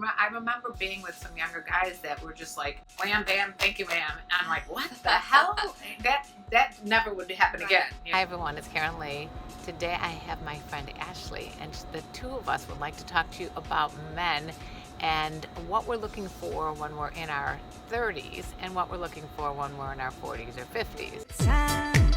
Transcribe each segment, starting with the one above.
I remember being with some younger guys that were just like, wham, bam, thank you, ma'am. And I'm like, what the hell? That never would happen again. Hi, everyone. It's KarenLee. Today I have my friend Ashley, and the two of us would like to talk to you about men and what we're looking for when we're in our 30s and what we're looking for when we're in our 40s or 50s. Time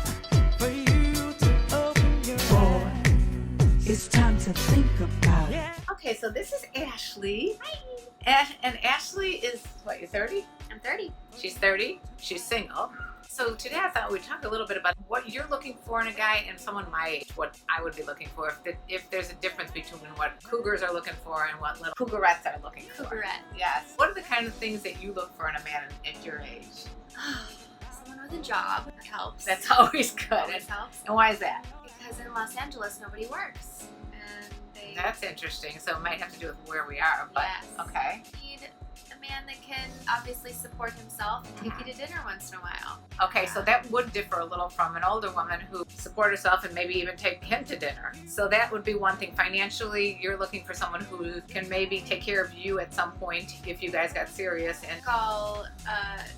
for you to open your eyes. It's time to think about it. Okay, so this is Ashley. Hi. And Ashley is, what, you're 30? I'm 30. She's 30. She's single. So today I thought we'd talk a little bit about what you're looking for in a guy and someone my age, what I would be looking for, if there's a difference between what cougars are looking for and what little cougarettes are looking for. Cougarette. Yes. What are the kind of things that you look for in a man at your age? Someone with a job. That helps. That's always good. Always helps. And why is that? Because in Los Angeles, nobody works. And they That's interesting. So it might have to do with where we are, but Yes. okay. need a man that can obviously support himself and take you to dinner once in a while. Okay, so that would differ a little from an older woman who support herself and maybe even take him to dinner. So that would be one thing. Financially, you're looking for someone who can maybe take care of you at some point if you guys got serious. And All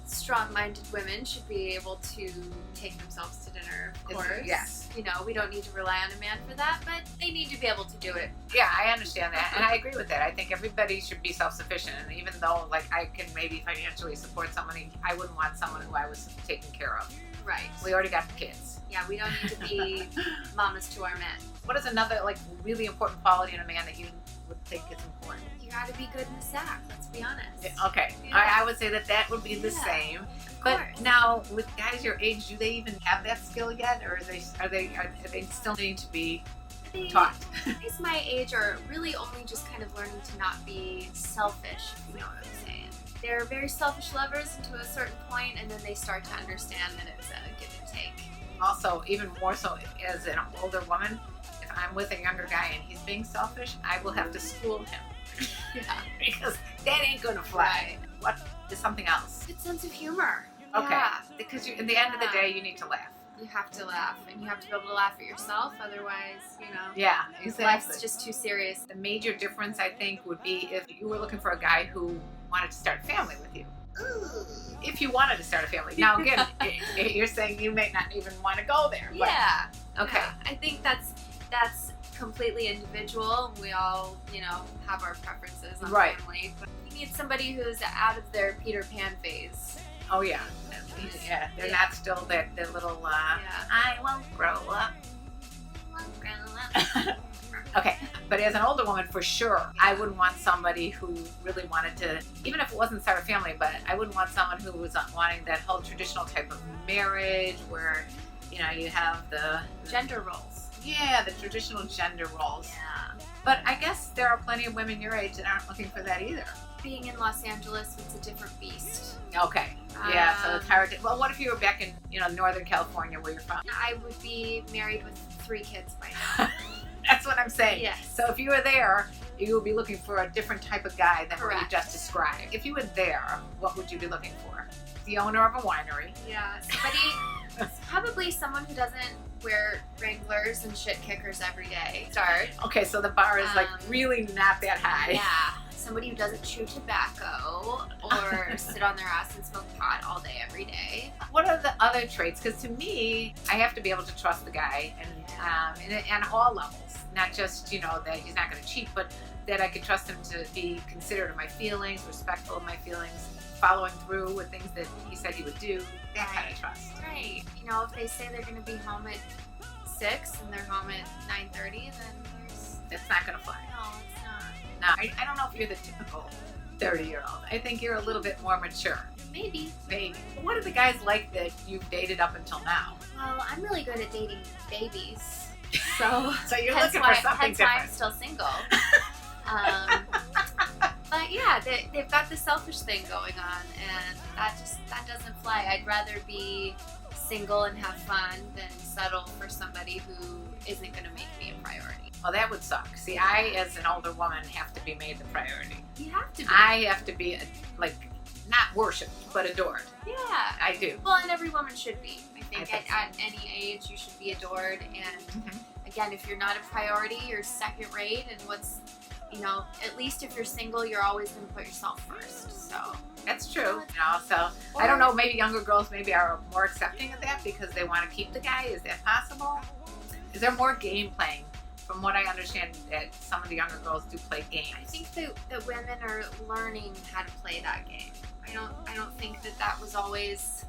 strong-minded women should be able to take themselves to dinner, of course. Yes. You know, we don't need to rely on a man for that, but they need to be able to do it. yeah, I understand that, and I agree with that. I think everybody should be self-sufficient, and even though like I can maybe financially support somebody, I wouldn't want someone who I was taking care of. Right. We already got kids. Yeah, we don't need to be mamas to our men. What is another like really important quality in a man that you would think is important? You gotta be good in the sack, let's be honest. Okay, Yeah. I would say that would be the Yeah. same. Of But course. now, with guys your age, do they even have that skill yet, or are they still need to be They- taught? Guys my age are really only just kind of learning to not be selfish, if you know what I'm saying. They're very selfish lovers until a certain point, and then they start to understand that it's a give and take. Also, even more so as an older woman, if I'm with a younger guy and he's being selfish, I will have to school him Yeah. because that ain't gonna fly. What is something else? Good sense of humor. Okay, Yeah. because at the end of the day, you need to laugh. You have to laugh, and you have to be able to laugh at yourself, otherwise, you know, Yeah, exactly. life's just too serious. The major difference, I think, would be if you were looking for a guy who wanted to start a family with you. If you wanted to start a family. Now, again, you're saying you may not even want to go there. But, Yeah. okay. Yeah. I think that's completely individual. We all, you know, have our preferences on Right. family. But you need somebody who's out of their Peter Pan phase. Oh, yeah. Yeah, they're Yeah. not still that little, I won't grow up. Okay, but as an older woman, for sure, I wouldn't want somebody who really wanted to, even if it wasn't start a family, but I wouldn't want someone who was wanting that whole traditional type of marriage where, you know, you have the Gender roles. yeah, the traditional gender roles. Yeah. But I guess there are plenty of women your age that aren't looking for that either. Being in Los Angeles, it's a different beast. Okay, yeah, so it's hard to, well, what if you were back in, you know, Northern California where you're from? I would be married with 3 kids by now. That's what I'm saying. Yes. So if you were there, you would be looking for a different type of guy than what you Correct. just described. If you were there, what would you be looking for? The owner of a winery. Yeah, probably someone who doesn't wear Wranglers and shit kickers every day. Start. Okay, so the bar is like Um, really not that high. Yeah, somebody who doesn't chew tobacco or sit on their ass and smoke pot all day every day. What are the other traits? Because to me, I have to be able to trust the guy and on all levels. Not just, you know, that he's not going to cheat, but that I could trust him to be considerate of my feelings, respectful of my feelings, following through with things that he said he would do. That kind of trust. Right. You know, if they say they're going to be home at 6 and they're home at 9:30, then there's It's not going to fly. no, it's not. No, I don't know if you're the typical 30-year-old. I think you're a little bit more mature. Maybe. Maybe. What are the guys like that you've dated up until now? Well, I'm really good at dating babies. So, So you're hence looking why, for something hence why I'm different. still single. But yeah, they've got the selfish thing going on, and that doesn't fly. I'd rather be single and have fun than settle for somebody who isn't going to make me a priority. Well, that would suck. See, I, as an older woman, have to be made the priority. You have to be. I have to be, like, not worshipped, but adored. Yeah. I do. Well, and every woman should be. I think think so. at any age you should be adored. And again, if you're not a priority, you're second rate. And what's you know, at least if you're single, you're always going to put yourself first. So That's true. So I don't know, maybe younger girls maybe are more accepting of that because they want to keep the guy. Is that possible? Is there more game playing? From what I understand, that some of the younger girls do play games. I think that women are learning how to play that game. I don't think that was always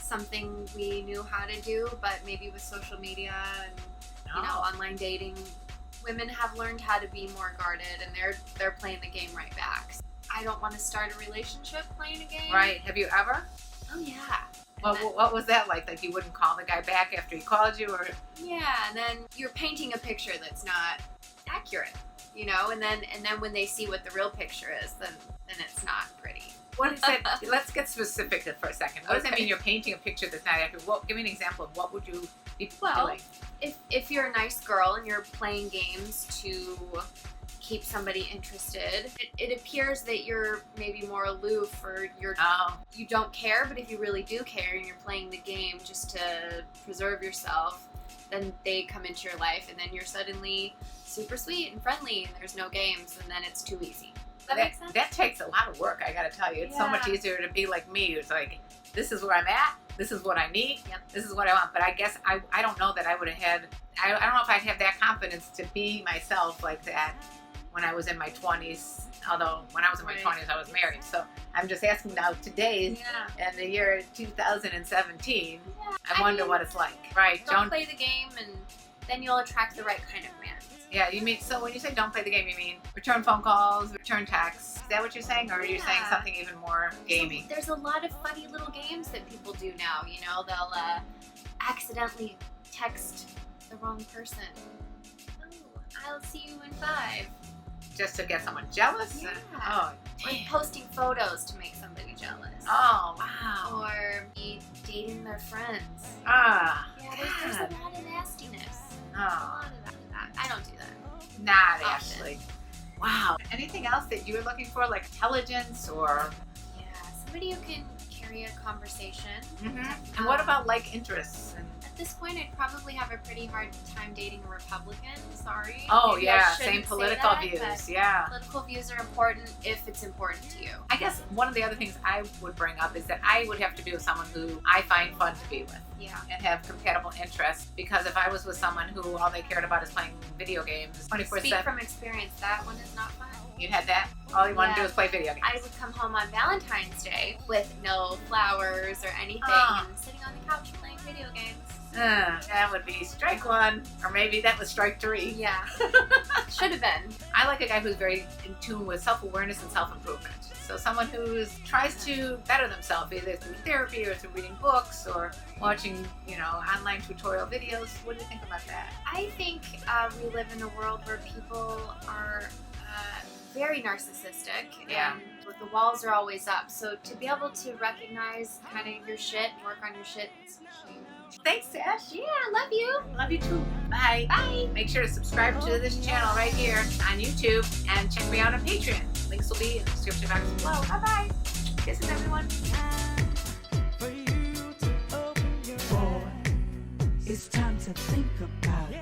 something we knew how to do, but maybe with social media and you know, online dating, women have learned how to be more guarded, and they're playing the game right back. I don't want to start a relationship playing a game. Right. Have you ever? Oh yeah. What was that like? Like you wouldn't call the guy back after he called you, or? Yeah, and then you're painting a picture that's not accurate, you know, and then when they see what the real picture is, then it's not pretty. What is it? Let's get specific for a second. What does that Okay. mean? You're painting a picture that's not accurate. Give me an example of what would you be Well, doing? if you're a nice girl and you're playing games to keep somebody interested, it appears that you're maybe more aloof, or you don't care. But if you really do care and you're playing the game just to preserve yourself, then they come into your life, and then you're suddenly super sweet and friendly, and there's no games, and then it's too easy. Does that make sense? That takes a lot of work, I gotta tell you. It's so much Yeah. easier to be like me. It's like, this is where I'm at, this is what I need, Yep. this is what I want. But I guess I don't know that I would have had, I don't know if I'd have that confidence to be myself like that when I was in my 20s. Although when I was in my Right. 20s, I was married. So I'm just asking now today, Yeah. in the year 2017, Yeah. I wonder what it's like. Right, Don't play the game, and then you'll attract the right kind of man. Yeah, you mean, so when you say don't play the game, you mean return phone calls, return texts. Is that what you're saying? Or are you saying Yeah. something even more gamey? There's a lot of funny little games that people do now. You know, they'll accidentally text the wrong person. Oh, I'll see you in 5. Just to get someone jealous? Yeah. Oh, Or damn. posting photos to make somebody jealous. Oh, wow. Or be dating their friends. Ah, Yeah, there's God. a lot of nastiness. A Oh, lot of that. I don't do that. not Often. Ashley. Wow. Anything else that you were looking for, like intelligence or? Yeah, somebody who can carry a conversation. And what about like interests? And, At this point, I'd probably have a pretty hard time dating a Republican. Sorry. oh Maybe I yeah, shouldn't same say political that, views. but Yeah. Political views are important if it's important to you. I guess one of the other things I would bring up is that I would have to be with someone who I find fun to be with Yeah. and have compatible interests. Because if I was with someone who all they cared about is playing video games Speak 24/7, from experience. That one is not fun. you had that. All you want to Yeah. do is play video games. I would come home on Valentine's Day with no flowers or anything, Ah. and sitting on the couch playing video games. That would be strike 1, or maybe that was strike 3. Yeah. Should have been. I like a guy who's very in tune with self-awareness and self-improvement. So someone who tries to better themselves, either through therapy or through reading books or watching, online tutorial videos. What do you think about that? I think we live in a world where people are very narcissistic, Yeah. and the walls are always up. So to be able to recognize kind of your shit and work on your shit is huge. Thanks, Ash. Yeah, I love you. Love you too. Bye. Bye. Make sure to subscribe to this channel right here on YouTube and check me out on Patreon. Links will be in the description box below. Bye-bye. Kisses, everyone. For you to open your boy, it's time to think about it.